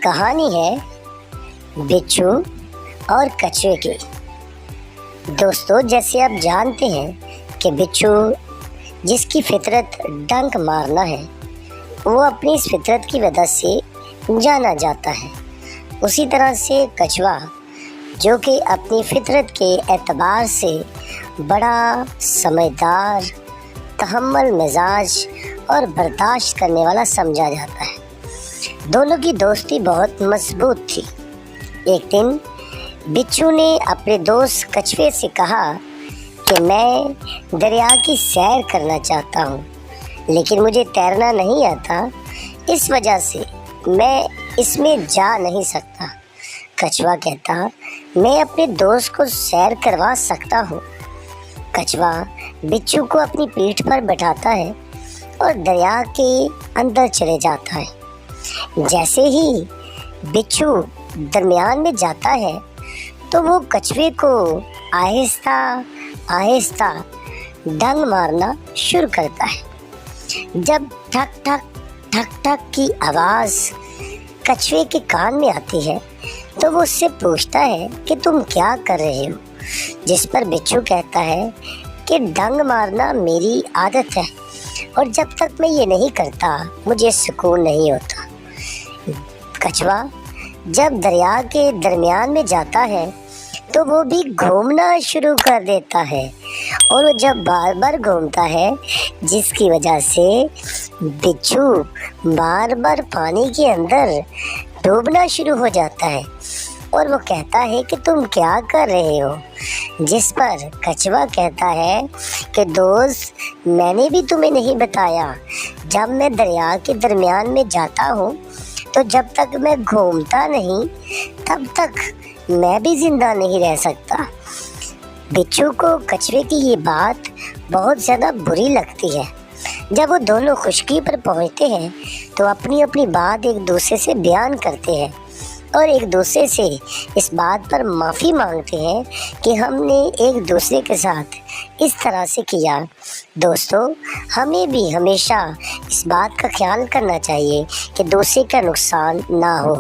کہانی ہے بچھو اور کچھوے کی۔ دوستو، جیسے آپ جانتے ہیں کہ بچھو جس کی فطرت ڈنک مارنا ہے وہ اپنی اس فطرت کی وجہ سے جانا جاتا ہے، اسی طرح سے کچھوا جو کہ اپنی فطرت کے اعتبار سے بڑا سمجھدار، تحمل مزاج اور برداشت کرنے والا سمجھا جاتا ہے۔ دونوں کی دوستی بہت مضبوط تھی۔ ایک دن بچھو نے اپنے دوست کچھوے سے کہا کہ میں دریا کی سیر کرنا چاہتا ہوں، لیکن مجھے تیرنا نہیں آتا، اس وجہ سے میں اس میں جا نہیں سکتا۔ کچھوا کہتا، میں اپنے دوست کو سیر کروا سکتا ہوں۔ کچھوا بچھو کو اپنی پیٹھ پر بٹھاتا ہے اور دریا کے اندر چلے جاتا ہے۔ جیسے ہی بچھو درمیان میں جاتا ہے تو وہ کچھوے کو آہستہ آہستہ ڈنگ مارنا شروع کرتا ہے۔ جب ٹھک ٹھک ٹھک ٹھک کی آواز کچھوے کے کان میں آتی ہے تو وہ اس سے پوچھتا ہے کہ تم کیا کر رہے ہو، جس پر بچھو کہتا ہے کہ ڈنگ مارنا میری عادت ہے اور جب تک میں یہ نہیں کرتا مجھے سکون نہیں ہوتا۔ کچھوا جب دریا کے درمیان میں جاتا ہے تو وہ بھی گھومنا شروع کر دیتا ہے، اور وہ جب بار بار گھومتا ہے جس کی وجہ سے بچھو بار بار پانی کے اندر ڈوبنا شروع ہو جاتا ہے، اور وہ کہتا ہے کہ تم کیا کر رہے ہو، جس پر کچھوا کہتا ہے کہ دوست، میں نے بھی تمہیں نہیں بتایا، جب میں دریا کے درمیان میں جاتا ہوں تو جب تک میں گھومتا نہیں تب تک میں بھی زندہ نہیں رہ سکتا۔ بچھو کو کچھوے کی یہ بات بہت زیادہ بری لگتی ہے۔ جب وہ دونوں خشکی پر پہنچتے ہیں تو اپنی اپنی بات ایک دوسرے سے بیان کرتے ہیں اور ایک دوسرے سے اس بات پر معافی مانگتے ہیں کہ ہم نے ایک دوسرے کے ساتھ اس طرح سے کیا۔ دوستو، ہمیں بھی ہمیشہ اس بات کا خیال کرنا چاہیے کہ دوسرے کا نقصان نہ ہو۔